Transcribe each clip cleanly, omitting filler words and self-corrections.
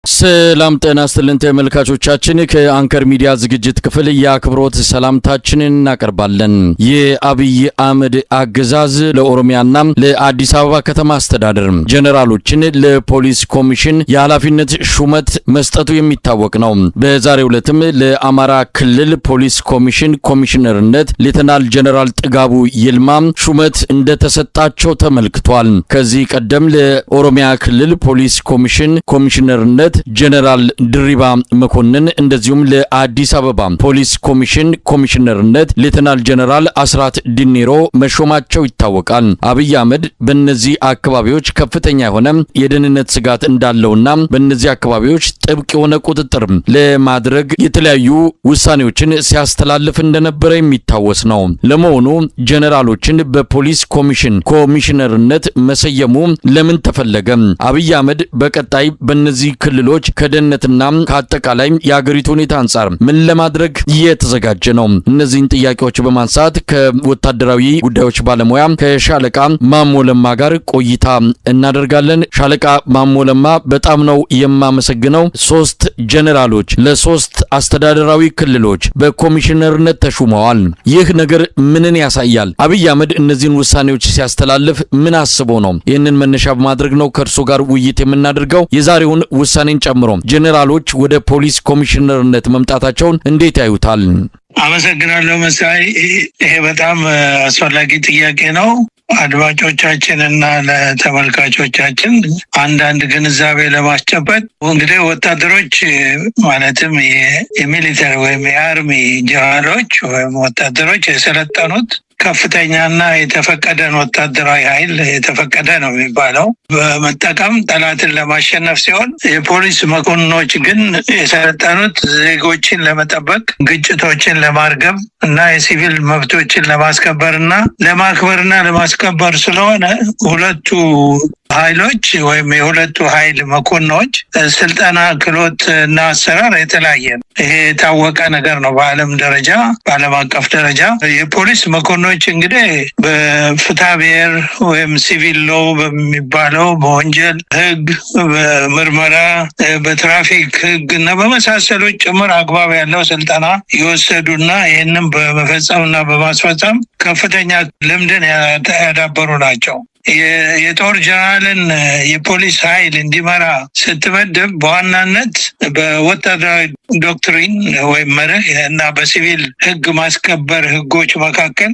ሰላም ጤና ይስጥልን ተመልካቾቻችን ከአንከር ሚዲያ ዝግጅት ክፍል የአክብሮት ሰላምታችንን እናቀርባለን። የአብይ አህመድ አገዛዝ ለኦሮሚያና ለአዲስ አበባ ከተማ አስተዳደር ጀነራሎችን ለፖሊስ ኮሚሽን የኃላፊነት ሹመት መስጠቱ የሚታወቅ ነው። በዛሬው ዕለትም ለአማራ ክልል ፖሊስ ኮሚሽን ኮሚሽነርነት ሌተናል ጀነራል ጥጋቡ ይልማ ሹመት እንደተሰጣቸው ተመልክቷል። ከዚህ ቀደም ለኦሮሚያ ክልል ፖሊስ ኮሚሽን ኮሚሽነርነት ጀነራል ድሪባ መኮንን እንደዚሁም ለአዲስ አበባ ፖሊስ ኮሚሽን ኮሚሽነርነት ሌተናል ጀነራል አስራት ዲኔሮ መሾማቸው ይታወቃል። አብይ አህመድ በእነዚህ አካባቢዎች ከፍተኛ የሆነ የደህንነት ስጋት እንዳለውና በእነዚህ አካባቢዎች ጥብቅ የሆነ ቁጥጥር ለማድረግ የተለያዩ ውሳኔዎችን ሲያስተላልፍ እንደነበረ የሚታወስ ነው። ለመሆኑ ጀነራሎችን በፖሊስ ኮሚሽን ኮሚሽነርነት መሰየሙ ለምን ተፈለገ? አብይ አህመድ በቀጣይ በእነዚህ ክልሎች ከደህንነትና ከአጠቃላይ የአገሪቱ ሁኔታ አንጻር ምን ለማድረግ እየተዘጋጀ ነው? እነዚህን ጥያቄዎች በማንሳት ከወታደራዊ ጉዳዮች ባለሙያ ከሻለቃ ማሞ ለማ ጋር ቆይታ እናደርጋለን። ሻለቃ ማሞ ለማ በጣም ነው የማመሰግነው። 3 ጀነራሎች ለ3 አስተዳደራዊ ክልሎች በኮሚሽነርነት ተሹመዋል። ይህ ነገር ምንን ያሳያል? አብይ አህመድ እነዚህን ውሳኔዎች ሲያስተላልፍ ምን አስቦ ነው? ይህንን መነሻ በማድረግ ነው ከእርሱ ጋር ውይይት የምናደርገው። የዛሬውን ውሳኔን ጨምሮ ጀነራሎች ወደ ፖሊስ ኮሚሽነርነት መምጣታቸውን እንዴት ያዩታል? አመሰግናለሁ መሳይ። ይሄ በጣም አስፈላጊ ጥያቄ ነው። አድማጮቻችን እና ለተመልካቾቻችን አንዳንድ ግንዛቤ ለማስጨበጥ እንግዲህ ወታደሮች ማለትም የሚሊተሪ ወይም የአርሚ ጀነራሎች ወይም ወታደሮች የሰለጠኑት ከፍተኛና የተፈቀደን ወታደራዊ ኃይል የተፈቀደ ነው የሚባለው በመጠቀም ጠላትን ለማሸነፍ ሲሆን፣ የፖሊስ መኮንኖች ግን የሰለጠኑት ዜጎችን ለመጠበቅ፣ ግጭቶችን ለማርገብ እና የሲቪል መብቶችን ለማስከበርና ለማክበርና ለማስከበር ስለሆነ ሁለቱ ኃይሎች ወይም የሁለቱ ኃይል መኮንኖች ስልጠና፣ ክህሎት እና አሰራር የተለያየ ነው። ይሄ የታወቀ ነገር ነው። በዓለም ደረጃ በዓለም አቀፍ ደረጃ የፖሊስ መኮንኖች እንግዲህ በፍትሐ ብሔር ወይም ሲቪል ሎ በሚባለው በወንጀል ሕግ፣ በምርመራ፣ በትራፊክ ሕግ እና በመሳሰሉት ጭምር አግባብ ያለው ስልጠና የወሰዱና ይህንም በመፈጸምና በማስፈጸም ከፍተኛ ልምድን ያዳበሩ ናቸው። የጦር ጀነራልን የፖሊስ ኃይል እንዲመራ ስትመድብ በዋናነት በወታደራዊ ዶክትሪን ወይም መርህ እና በሲቪል ሕግ ማስከበር ሕጎች መካከል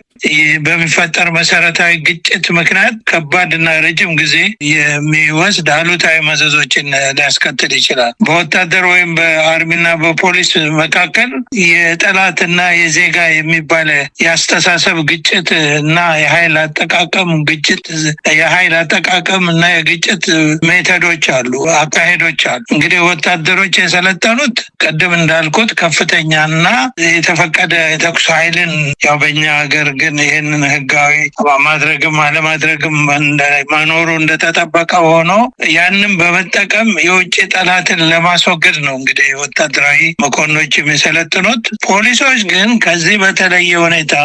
በሚፈጠር መሰረታዊ ግጭት ምክንያት ከባድና ረጅም ጊዜ የሚወስድ አሉታዊ መዘዞችን ሊያስከትል ይችላል። በወታደር ወይም በአርሚና በፖሊስ መካከል የጠላትና የዜጋ የሚባል የአስተሳሰብ ግጭት እና የኃይል አጠቃቀም ግጭት የኃይል አጠቃቀም እና የግጭት ሜቶዶች አሉ፣ አካሄዶች አሉ። እንግዲህ ወታደሮች የሰለጠኑት ቅድም እንዳልኩት ከፍተኛና የተፈቀደ የተኩስ ኃይልን ያው በእኛ ሀገር ግን ይህንን ህጋዊ ማድረግም አለማድረግም መኖሩ እንደተጠበቀ ሆኖ ያንን በመጠቀም የውጭ ጠላትን ለማስወገድ ነው እንግዲህ ወታደራዊ መኮንኖች የሚሰለጥኑት። ፖሊሶች ግን ከዚህ በተለየ ሁኔታ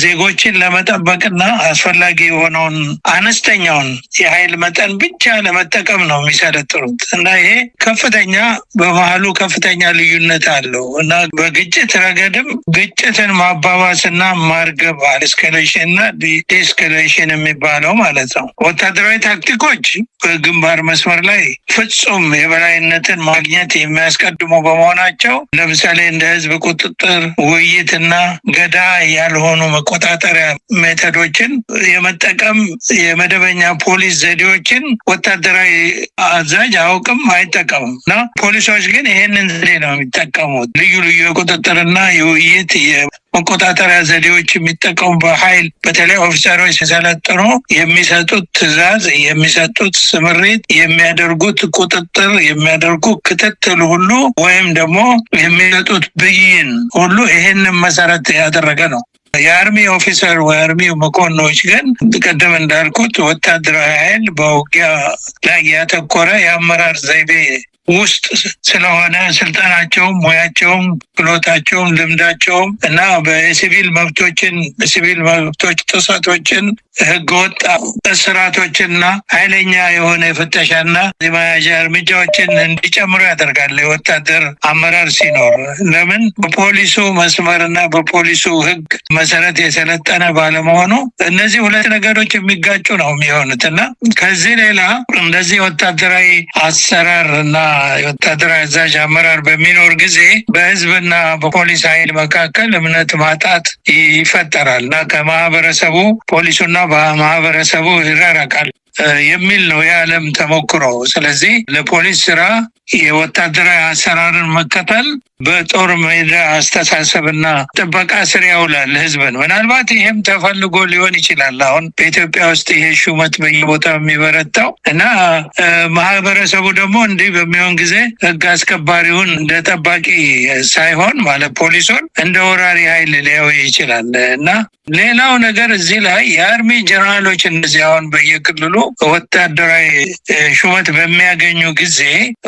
ዜጎችን ለመጠበቅና አስፈላጊ የሆነውን አነስተኛውን የኃይል መጠን ብቻ ለመጠቀም ነው የሚሰለጥኑት እና ይሄ ከፍተኛ በመሀሉ ከፍተኛ ልዩነት አለው እና በግጭት ረገድም ግጭትን ማባባስና ማርገብ ኤስካሌሽን እና ዲኤስካሌሽን የሚባለው ማለት ነው። ወታደራዊ ታክቲኮች በግንባር መስመር ላይ ፍጹም የበላይነትን ማግኘት የሚያስቀድሙ በመሆናቸው ለምሳሌ እንደ ህዝብ ቁጥጥር፣ ውይይትና ገዳ ያልሆኑ መቆጣጠሪያ ሜቶዶችን የመጠቀም የመደበኛ ፖሊስ ዘዴዎችን ወታደራዊ አዛዥ አያውቅም፣ አይጠቀምም እና ፖሊሶች ግን ይሄንን ዘዴ ነው የሚጠቀሙት። ልዩ ልዩ የቁጥጥርና የውይይት መቆጣጠሪያ ዘዴዎች የሚጠቀሙ በኃይል በተለይ ኦፊሰሮች ሲሰለጥኑ የሚሰጡት ትዕዛዝ፣ የሚሰጡት ስምሪት፣ የሚያደርጉት ቁጥጥር፣ የሚያደርጉ ክትትል ሁሉ ወይም ደግሞ የሚሰጡት ብይን ሁሉ ይሄንን መሰረት ያደረገ ነው። የአርሚ ኦፊሰር ወይ አርሚ መኮንኖች ግን ቅድም እንዳልኩት ወታደራዊ ኃይል በውጊያ ላይ ያተኮረ የአመራር ዘይቤ ውስጥ ስለሆነ ስልጠናቸውም ሙያቸውም ክህሎታቸውም ልምዳቸውም እና በሲቪል መብቶች ጥሰቶችን ህገወጥ እስራቶችና ኃይለኛ የሆነ ፍተሻና የመያዣ እርምጃዎችን እንዲጨምሩ ያደርጋል። የወታደር አመራር ሲኖር ለምን በፖሊሱ መስመርና በፖሊሱ ህግ መሰረት የሰለጠነ ባለመሆኑ እነዚህ ሁለት ነገሮች የሚጋጩ ነው የሚሆኑት እና ከዚህ ሌላ እንደዚህ ወታደራዊ አሰራር እና የወታደራዊ አዛዥ አመራር በሚኖር ጊዜ በህዝብና በፖሊስ ኃይል መካከል እምነት ማጣት ይፈጠራል እና ከማህበረሰቡ ፖሊሱና በማህበረሰቡ ይራራቃል የሚል ነው የዓለም ተሞክሮ። ስለዚህ ለፖሊስ ስራ የወታደራዊ አሰራርን መከተል በጦር ሜዳ አስተሳሰብና ጥበቃ ስር ያውላል ህዝብን። ምናልባት ይህም ተፈልጎ ሊሆን ይችላል። አሁን በኢትዮጵያ ውስጥ ይሄ ሹመት በየቦታው የሚበረታው እና ማህበረሰቡ ደግሞ እንዲህ በሚሆን ጊዜ ህግ አስከባሪውን እንደ ጠባቂ ሳይሆን ማለት ፖሊሱን እንደ ወራሪ ኃይል ሊያው ይችላል እና ሌላው ነገር እዚህ ላይ የአርሚ ጀነራሎች እነዚህ አሁን በየክልሉ ወታደራዊ ሹመት በሚያገኙ ጊዜ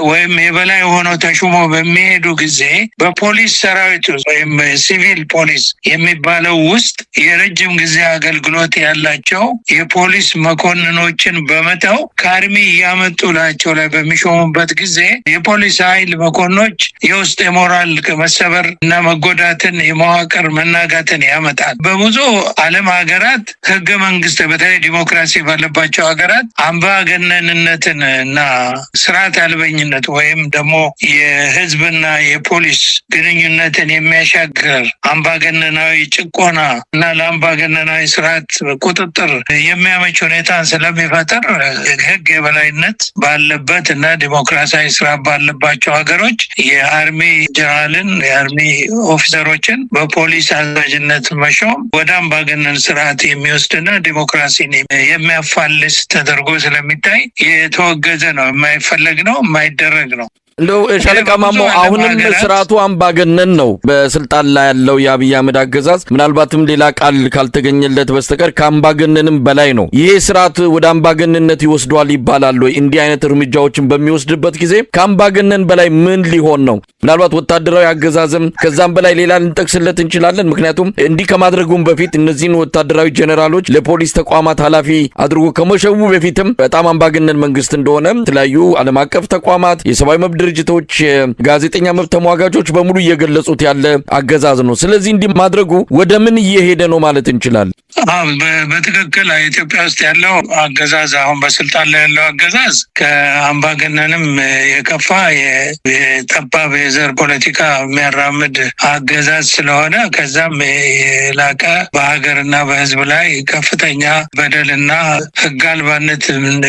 ወይም የበላይ ሆነው ተሹሞ በሚሄዱ ጊዜ በፖሊስ ሰራዊት ወይም ሲቪል ፖሊስ የሚባለው ውስጥ የረጅም ጊዜ አገልግሎት ያላቸው የፖሊስ መኮንኖችን በመተው ከአርሚ እያመጡ ላቸው ላይ በሚሾሙበት ጊዜ የፖሊስ ኃይል መኮንኖች የውስጥ የሞራል መሰበር እና መጎዳትን የመዋቅር መናጋትን ያመጣል። በብዙ ዓለም ሀገራት ህገ መንግስት በተለይ ዲሞክራሲ ባለባቸው ሀገራት አምባገነንነትን እና ስርዓት አልበኝነት ወይም ደግሞ የህዝብና የፖሊስ ግንኙነትን የሚያሻግር አምባገነናዊ ጭቆና እና ለአምባገነናዊ ስርዓት ቁጥጥር የሚያመች ሁኔታን ስለሚፈጥር ህግ የበላይነት ባለበት እና ዲሞክራሲያዊ ስርዓት ባለባቸው ሀገሮች የአርሚ ጀነራልን የአርሚ ኦፊሰሮችን በፖሊስ አዛዥነት መሾም ወደ አምባገነን ስርዓት የሚወስድና ዲሞክራሲን የሚያፋልስ ተደርጎ ስለሚታይ የተወገዘ ነው፣ የማይፈለግ ነው፣ የማይደረግ ነው። እንደው ሻለቃ ማሞ አሁንም ስርዓቱ አምባገነን ነው በስልጣን ላይ ያለው የአብይ አህመድ አገዛዝ፣ ምናልባትም ሌላ ቃል ካልተገኘለት በስተቀር ከአምባገነንም በላይ ነው። ይሄ ስርዓት ወደ አምባገነንነት ይወስዷል ይባላል ወይ? እንዲህ አይነት እርምጃዎችን በሚወስድበት ጊዜ ከአምባገነን በላይ ምን ሊሆን ነው? ምናልባት ወታደራዊ አገዛዝም ከዛም በላይ ሌላ ልንጠቅስለት እንችላለን። ምክንያቱም እንዲህ ከማድረጉም በፊት እነዚህን ወታደራዊ ጄኔራሎች ለፖሊስ ተቋማት ኃላፊ አድርጎ ከመሸቡ በፊትም በጣም አምባገነን መንግስት እንደሆነ የተለያዩ ዓለም አቀፍ ተቋማት፣ የሰብአዊ መብት ድርጅቶች፣ ጋዜጠኛ መብት ተሟጋቾች በሙሉ እየገለጹት ያለ አገዛዝ ነው። ስለዚህ እንዲህ ማድረጉ ወደ ምን እየሄደ ነው ማለት እንችላለን? በትክክል ኢትዮጵያ ውስጥ ያለው አገዛዝ አሁን በስልጣን ላይ ያለው አገዛዝ ከአምባገነንም የከፋ የጠባብ የዘር ፖለቲካ የሚያራምድ አገዛዝ ስለሆነ ከዛም የላቀ በሀገርና በሕዝብ ላይ ከፍተኛ በደልና ሕግ አልባነት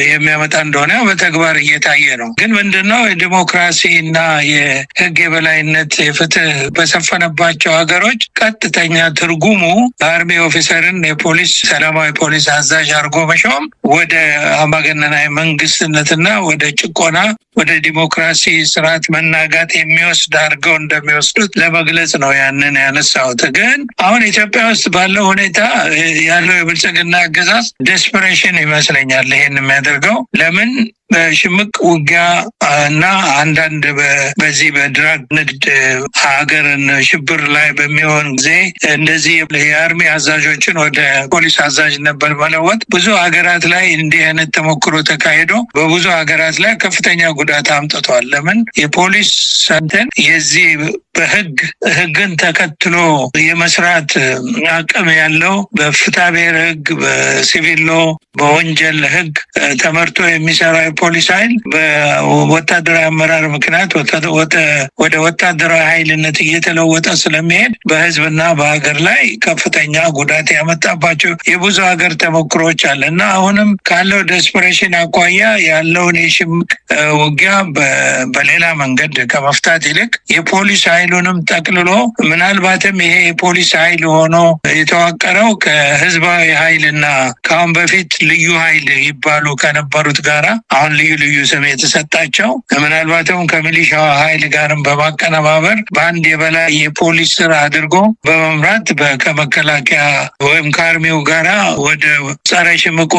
የሚያመጣ እንደሆነ በተግባር እየታየ ነው። ግን ምንድነው የዲሞክራሲና የሕግ የበላይነት የፍትህ በሰፈነባቸው ሀገሮች ቀጥተኛ ትርጉሙ አርሚ ኦፊሰርን የፖሊስ ሰላማዊ ፖሊስ አዛዥ አድርጎ መሾም ወደ አምባገነናዊ መንግስትነትና ወደ ጭቆና ወደ ዲሞክራሲ ስርዓት መናጋት የሚወስድ አድርገው እንደሚወስዱት ለመግለጽ ነው ያንን ያነሳሁት። ግን አሁን ኢትዮጵያ ውስጥ ባለው ሁኔታ ያለው የብልጽግና አገዛዝ ዴስፐሬሽን ይመስለኛል ይሄን የሚያደርገው። ለምን በሽምቅ ውጊያ እና አንዳንድ በዚህ በድራግ ንግድ ሀገርን ሽብር ላይ በሚሆን ጊዜ እንደዚህ የአርሚ አዛዦችን ወደ ፖሊስ አዛዥነት በመለወጥ ብዙ ሀገራት ላይ እንዲህ አይነት ተሞክሮ ተካሂዶ በብዙ ሀገራት ላይ ከፍተኛ ጉዳት አምጥቷል። ለምን የፖሊስ ሰንተን የዚህ ህግን ተከትሎ የመስራት አቅም ያለው በፍትሐ ብሔር ህግ፣ በሲቪል ሎ፣ በወንጀል ህግ ተመርቶ የሚሰራ ፖሊስ ኃይል በወታደራዊ አመራር ምክንያት ወደ ወታደራዊ ኃይልነት እየተለወጠ ስለሚሄድ በህዝብና በሀገር ላይ ከፍተኛ ጉዳት ያመጣባቸው የብዙ ሀገር ተሞክሮች አለ እና አሁንም ካለው ዴስፐሬሽን አኳያ ያለውን የሽምቅ ውጊያ በሌላ መንገድ ከመፍታት ይልቅ የፖሊስ ኃይሉንም ጠቅልሎ ምናልባትም ይሄ የፖሊስ ኃይል ሆኖ የተዋቀረው ከህዝባዊ ኃይልና ከአሁን በፊት ልዩ ኃይል ይባሉ ከነበሩት ጋራ አሁን ልዩ ስም የተሰጣቸው ምናልባት ምክንያቱም ከሚሊሻው ኃይል ጋርም በማቀነባበር በአንድ የበላይ የፖሊስ ስራ አድርጎ በመምራት ከመከላከያ ወይም ከአርሚው ጋራ ወደ ጸረ ሽምቅ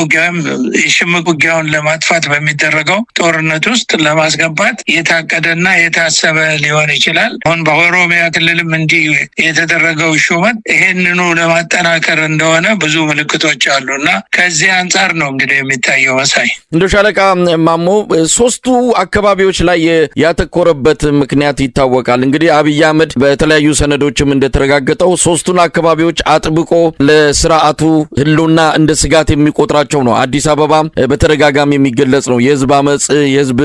ውጊያውን ለማጥፋት በሚደረገው ጦርነት ውስጥ ለማስገባት የታቀደና የታሰበ ሊሆን ይችላል። አሁን በኦሮሚያ ክልልም እንዲህ የተደረገው ሹመት ይሄንኑ ለማጠናከር እንደሆነ ብዙ ምልክቶች አሉና ከዚህ አንጻር ነው እንግዲህ የሚታየው። መሳይ እንደ ሻለቃ ማሞ ሶስቱ አካባቢዎች ላይ ያተኮረበት ምክንያት ይታወቃል። እንግዲህ አብይ አህመድ በተለያዩ ሰነዶችም እንደተረጋገጠው ሶስቱን አካባቢዎች አጥብቆ ለስርዓቱ ህልውና እንደ ስጋት የሚቆጥራቸው ነው። አዲስ አበባ በተደጋጋሚ የሚገለጽ ነው። የህዝብ አመጽ፣ የህዝብ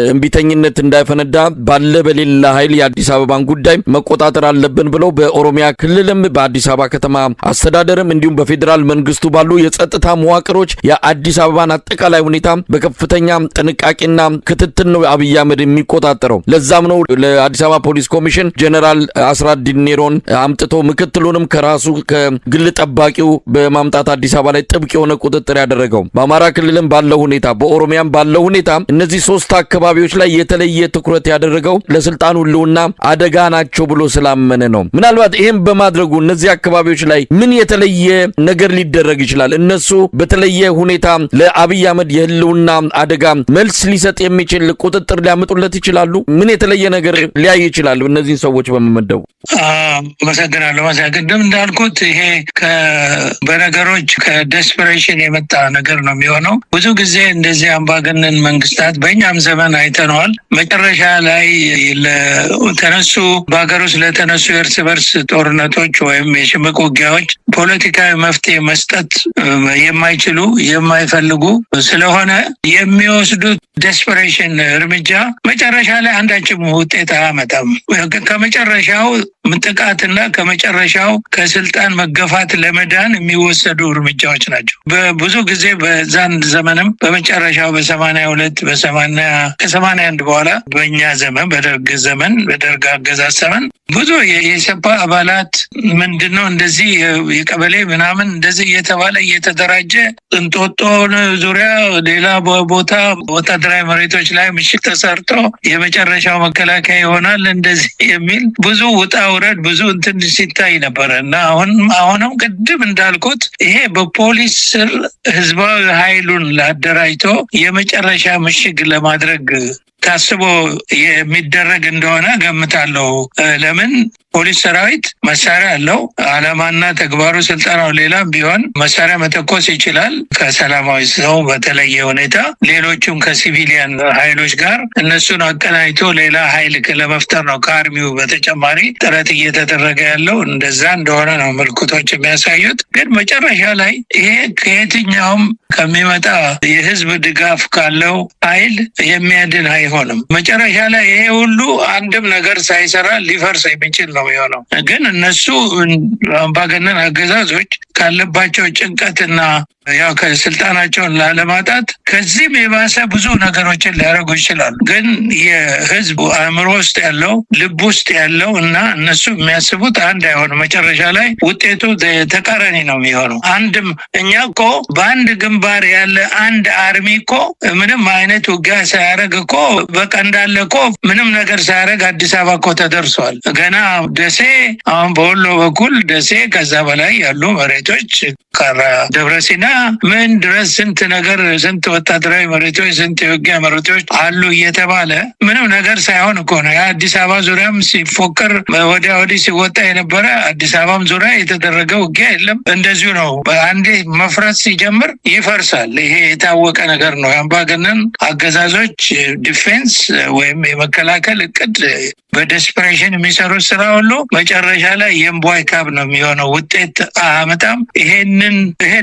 እንቢተኝነት እንዳይፈነዳ ባለ በሌላ ኃይል የአዲስ አበባን ጉዳይ መቆጣጠር አለብን ብለው በኦሮሚያ ክልልም በአዲስ አበባ ከተማ አስተዳደርም እንዲሁም በፌዴራል መንግስቱ ባሉ የጸጥታ መዋቅሮች የአዲስ አበባን አጠቃላይ ሁኔታ በከፍተኛ ጥንቃቄና ክትትል ነው አብይ አህመድ የሚቆጣጠረው። ለዛም ነው ለአዲስ አበባ ፖሊስ ኮሚሽን ጀነራል አስራት ዲኔሮን አምጥቶ ምክትሉንም ከራሱ ከግል ጠባቂው በማምጣት አዲስ አበባ ላይ ጥብቅ የሆነ ቁጥጥር ያደረገው። በአማራ ክልልም ባለው ሁኔታ በኦሮሚያም ባለው ሁኔታ እነዚህ ሶስት አካባቢዎች ላይ የተለየ ትኩረት ያደረገው ለስልጣኑ ህልውና አደጋ ናቸው ብሎ ስላመነ ነው። ምናልባት ይህም በማድረጉ እነዚህ አካባቢዎች ላይ ምን የተለየ ነገር ሊደረግ ይችላል? እነሱ በተለየ ሁኔታ ለአብይ አህመድ የህልውና አደጋ መልስ ሊሰጥ የሚችል ቁጥጥር ሊያመጡለት ይችላሉ? ምን የተለየ ነገር ሊያይ ይችላል እነዚህን ሰዎች በመመደቡ? አመሰግናለሁ። ቅድም እንዳልኩት ይሄ በነገሮች ከዴስፐሬሽን የመጣ ነገር ነው የሚሆነው። ብዙ ጊዜ እንደዚህ አምባገነን መንግስታት በእኛም ዘመን አይተነዋል። መጨረሻ ላይ ለተነሱ በሀገር ውስጥ ለተነሱ የእርስ በርስ ጦርነቶች ወይም የሽምቅ ውጊያዎች ፖለቲካዊ መፍትሄ መስጠት የማይችሉ የማይፈልጉ ስለሆነ የሚወስዱት ዴስፐሬሽን እርምጃ መጨረሻ ላይ አንዳችም ውጤት አያመጣም። ከመጨረሻው ጥቃትና ከመጨረሻው ከስልጣን መገፋት ለመዳን የሚወሰዱ እርምጃዎች ናቸው። በብዙ ጊዜ በዛን ዘመንም በመጨረሻው በ82 ከ81 በኋላ በእኛ ዘመን በደርግ አገዛዝ ዘመን ብዙ የኢሰፓ አባላት ምንድነው እንደዚህ የቀበሌ ምናምን እንደዚህ እየተባለ እየተደራጀ እንጦጦ ዙሪያ ሌላ ቦታ ወታደራዊ መሬቶች ላይ ምሽግ ተሰርቶ የመጨረሻው መከላከያ ይሆናል እንደዚህ የሚል ብዙ ውጣ ውረድ ብዙ እንትን ሲታይ ነበረ እና አሁንም ቅድም እንዳልኩት ይሄ በፖሊስ ስር ህዝባዊ ኃይሉን ላደራጅቶ የመጨረሻ ምሽግ ለማድረግ ታስቦ የሚደረግ እንደሆነ ገምታለሁ። ለምን ፖሊስ ሰራዊት መሳሪያ አለው። ዓላማና ተግባሩ ስልጠናው ሌላም ቢሆን መሳሪያ መተኮስ ይችላል ከሰላማዊ ሰው በተለየ ሁኔታ። ሌሎቹም ከሲቪሊያን ኃይሎች ጋር እነሱን አቀናጅቶ ሌላ ኃይል ለመፍጠር ነው ከአርሚው በተጨማሪ ጥረት እየተደረገ ያለው። እንደዛ እንደሆነ ነው ምልክቶች የሚያሳዩት። ግን መጨረሻ ላይ ይሄ ከየትኛውም ከሚመጣ የህዝብ ድጋፍ ካለው ኃይል የሚያድን አይሆንም። መጨረሻ ላይ ይሄ ሁሉ አንድም ነገር ሳይሰራ ሊፈርስ የሚችል ነው የሚሆነው። ግን እነሱ አምባገነን አገዛዞች ካለባቸው ጭንቀትና ያው ከስልጣናቸውን ላለማጣት ከዚህም የባሰ ብዙ ነገሮችን ሊያደርጉ ይችላሉ። ግን የህዝቡ አእምሮ ውስጥ ያለው ልብ ውስጥ ያለው እና እነሱ የሚያስቡት አንድ አይሆንም። መጨረሻ ላይ ውጤቱ ተቃራኒ ነው የሚሆነው። እኛ እኮ በአንድ ግንባር ያለ አንድ አርሚ እኮ ምንም አይነት ውጊያ ሳያደርግ እኮ በቃ እንዳለ እኮ ምንም ነገር ሳያደርግ አዲስ አበባ እኮ ተደርሷል። ገና ደሴ፣ አሁን በወሎ በኩል ደሴ፣ ከዛ በላይ ያሉ መሬቶች ካራ፣ ደብረሲና ምን ድረስ ስንት ወታደራዊ መሬቶች ስንት የውጊያ መሬቶች አሉ እየተባለ ምንም ነገር ሳይሆን እኮ ነው። የአዲስ አበባ ዙሪያም ሲፎክር ወዲያ ወዲህ ሲወጣ የነበረ አዲስ አበባም ዙሪያ የተደረገ ውጊያ የለም። እንደዚሁ ነው። አንዴ መፍረስ ሲጀምር ይፈርሳል። ይሄ የታወቀ ነገር ነው። የአምባገነን አገዛዞች ዲፌንስ ወይም የመከላከል እቅድ በዴስፐሬሽን የሚሰሩት ስራ ሁሉ መጨረሻ ላይ የእምቧይ ካብ ነው የሚሆነው። ውጤት አያመጣም። ይሄ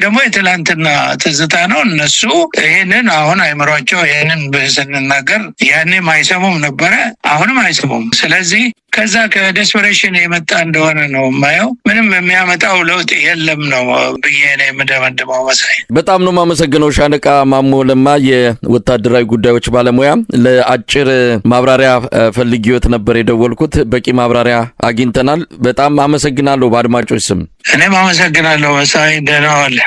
ደግሞ የትላንትና ትዝታ ነው። እነሱ ይሄንን አሁን አይምሯቸው ይሄንን ስንናገር ያኔም አይሰሙም ነበረ፣ አሁንም አይሰሙም። ስለዚህ ከዛ ከዴስፐሬሽን የመጣ እንደሆነ ነው የማየው። ምንም የሚያመጣው ለውጥ የለም ነው ብዬ ነው የምደመድመው። መሳይ በጣም ነው የማመሰግነው። ሻለቃ ማሞ ለማ የወታደራዊ ጉዳዮች ባለሙያ፣ ለአጭር ማብራሪያ ፈልጌዎት ነበር የደወልኩት። በቂ ማብራሪያ አግኝተናል። በጣም አመሰግናለሁ በአድማጮች ስም። እኔም አመሰግናለሁ መሳይ። ደህና ዋል።